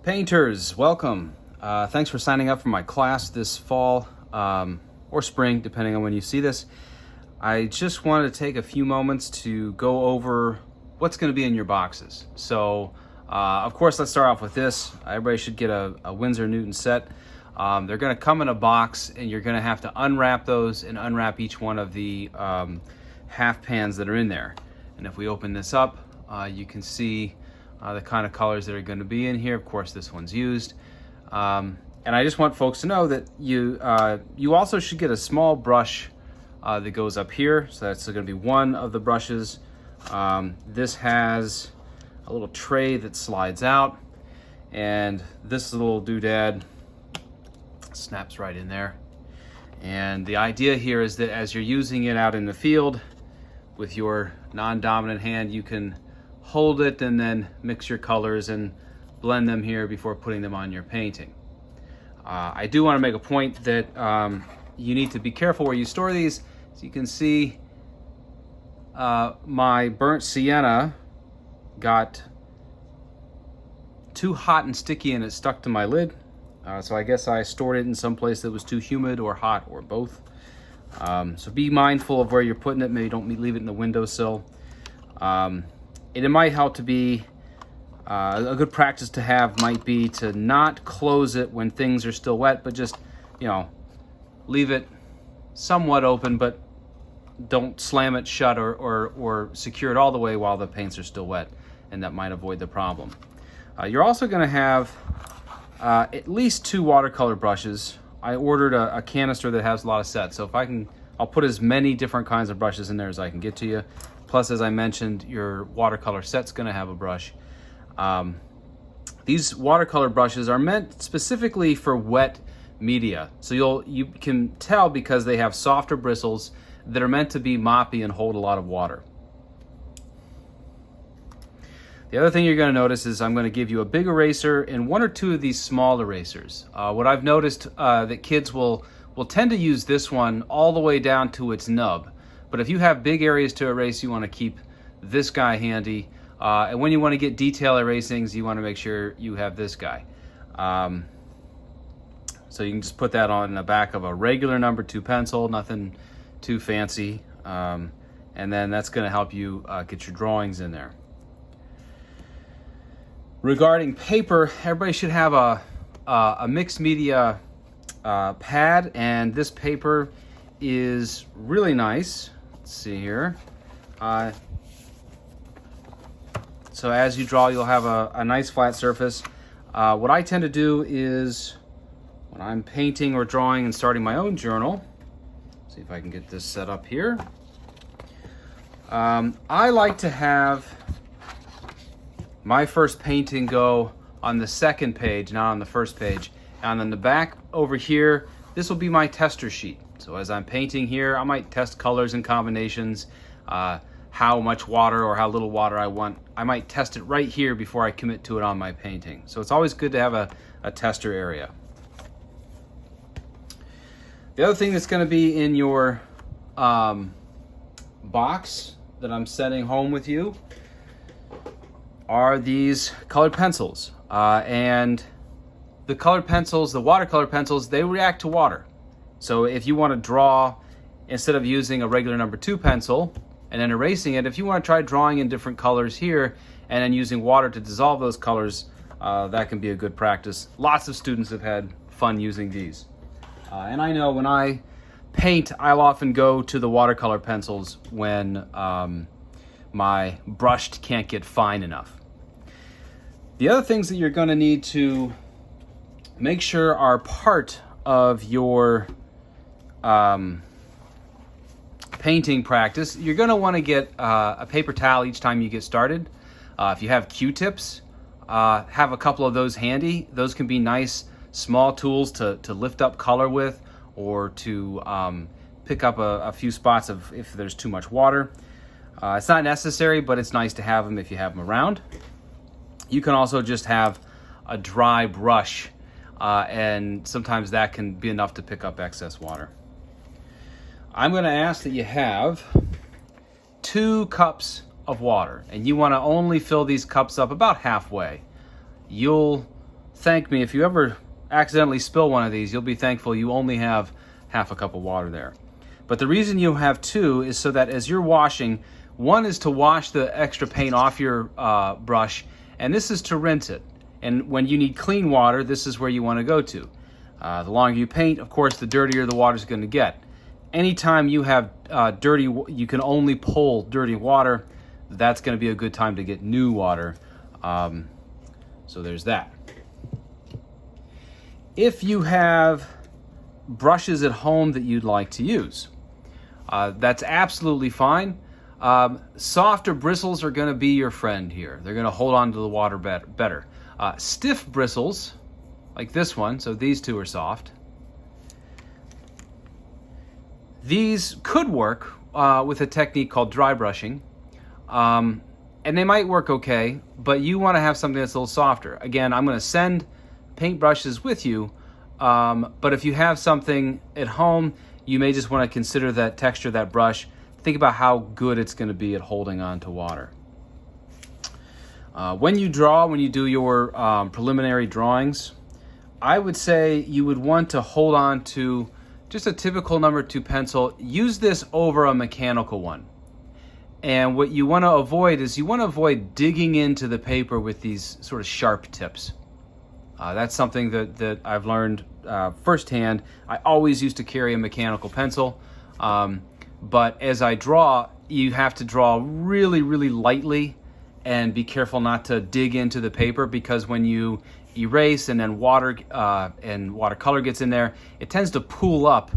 Painters, welcome. Thanks for signing up for my class this fall or spring, depending on when you see this. I just wanted to take a few moments to go over what's going to be in your boxes. So, of course, let's start off with this. Everybody should get a Winsor Newton set. They're going to come in a box, and you're going to have to unwrap those and unwrap each one of the half pans that are in there. And if we open this up, you can see the kind of colors that are going to be in here. Of course, this one's used. And I just want folks to know that you also should get a small brush that goes up here. So that's going to be one of the brushes. This has a little tray that slides out, and this little doodad snaps right in there. And the idea here is that as you're using it out in the field with your non-dominant hand, you can hold it and then mix your colors and blend them here before putting them on your painting. I do want to make a point that you need to be careful where you store these. As you can see, my burnt sienna got too hot and sticky and it stuck to my lid. So I guess I stored it in some place that was too humid or hot or both. So be mindful of where you're putting it. Maybe don't leave it in the windowsill. It might help to be, a good practice to have might be to not close it when things are still wet, but just, leave it somewhat open, but don't slam it shut or secure it all the way while the paints are still wet, and that might avoid the problem. You're also going to have at least 2 watercolor brushes. I ordered a canister that has a lot of sets, so I'll put as many different kinds of brushes in there as I can get to you. Plus, as I mentioned, your watercolor set's going to have a brush. These watercolor brushes are meant specifically for wet media. So you can tell because they have softer bristles that are meant to be moppy and hold a lot of water. The other thing you're going to notice is I'm going to give you a big eraser and 1 or 2 of these small erasers. What I've noticed that kids will tend to use this one all the way down to its nub. But if you have big areas to erase, you want to keep this guy handy. And when you want to get detail erasings, you want to make sure you have this guy. So you can just put that on the back of a regular number 2 pencil, nothing too fancy. And then that's going to help you get your drawings in there. Regarding paper, everybody should have a mixed media pad, and this paper is really nice. Let's see here. So as you draw, you'll have a nice flat surface. What I tend to do is when I'm painting or drawing and starting my own journal, see if I can get this set up here. I like to have my first painting go on the second page, not on the first page. And on the back over here, this will be my tester sheet. So as I'm painting here, I might test colors and combinations, how much water or how little water I want. I might test it right here before I commit to it on my painting. So it's always good to have a tester area. The other thing that's going to be in your box that I'm sending home with you are these colored pencils. And the colored pencils, the watercolor pencils, they react to water. So if you want to draw, instead of using a regular number 2 pencil and then erasing it, if you want to try drawing in different colors here and then using water to dissolve those colors, that can be a good practice. Lots of students have had fun using these. And I know when I paint, I'll often go to the watercolor pencils when my brushed can't get fine enough. The other things that you're going to need to make sure are part of your painting practice, you're going to want to get a paper towel each time you get started. If you have Q-tips, have a couple of those handy. Those can be nice small tools to lift up color with, or to pick up a few spots if there's too much water. It's not necessary, but it's nice to have them if you have them around. You can also just have a dry brush, and sometimes that can be enough to pick up excess water. I'm going to ask that you have 2 cups of water, and you want to only fill these cups up about halfway. You'll thank me. If you ever accidentally spill one of these, you'll be thankful you only have half a cup of water there. But the reason you have two is so that as you're washing, one is to wash the extra paint off your brush, and this is to rinse it. And when you need clean water, this is where you want to go to. The longer you paint, of course, the dirtier the water is going to get. Anytime you have you can only pull dirty water, that's going to be a good time to get new water. So there's that. If you have brushes at home that you'd like to use, that's absolutely fine. Softer bristles are going to be your friend here. They're going to hold on to the water better. Stiff bristles, like this one, so these two are soft. These could work with a technique called dry brushing, and they might work okay, but you want to have something that's a little softer. Again, I'm going to send paintbrushes with you, but if you have something at home, you may just want to consider that texture of that brush. Think about how good it's going to be at holding on to water. When you do your preliminary drawings, I would say you would want to hold on to just a typical number 2 pencil. Use this over a mechanical one. And what you want to avoid is digging into the paper with these sort of sharp tips. That's something that I've learned firsthand. I always used to carry a mechanical pencil, but as I draw, you have to draw really, really lightly and be careful not to dig into the paper, because when you erase and then watercolor gets in there, it tends to pool up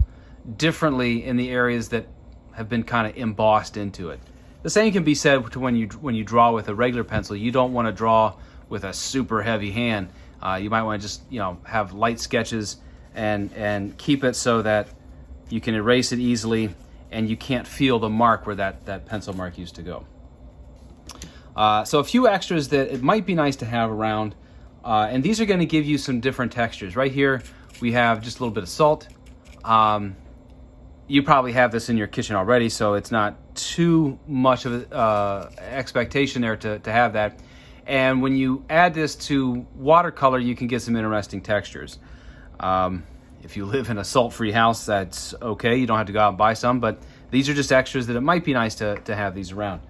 differently in the areas that have been kind of embossed into it. The same can be said to when you draw with a regular pencil. You don't want to draw with a super heavy hand. You might want to just have light sketches and keep it so that you can erase it easily and you can't feel the mark where that pencil mark used to go. So a few extras that it might be nice to have around, and these are going to give you some different textures. Right here we have just a little bit of salt. You probably have this in your kitchen already, so it's not too much of an expectation there to have that. And when you add this to watercolor, you can get some interesting textures. If you live in a salt-free house, that's okay. You don't have to go out and buy some, but these are just extras that it might be nice to have these around.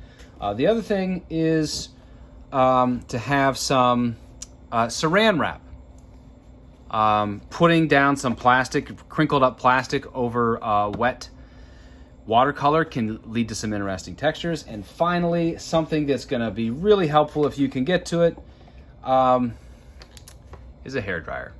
The other thing is to have some saran wrap. Putting down some plastic, crinkled up plastic over wet watercolor can lead to some interesting textures. And finally, something that's going to be really helpful if you can get to it is a hairdryer.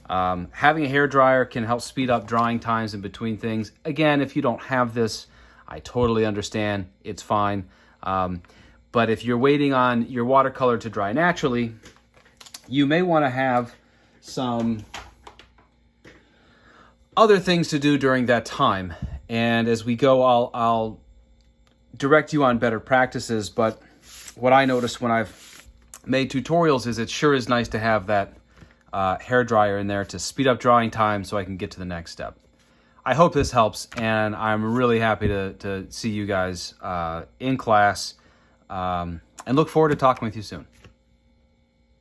Having a hairdryer can help speed up drying times in between things. Again, if you don't have this, I totally understand. It's fine. But if you're waiting on your watercolor to dry naturally, you may want to have some other things to do during that time. And as we go, I'll direct you on better practices. But what I noticed when I've made tutorials is it sure is nice to have that hair dryer in there to speed up drawing time so I can get to the next step. I hope this helps, and I'm really happy to see you guys in class, and look forward to talking with you soon.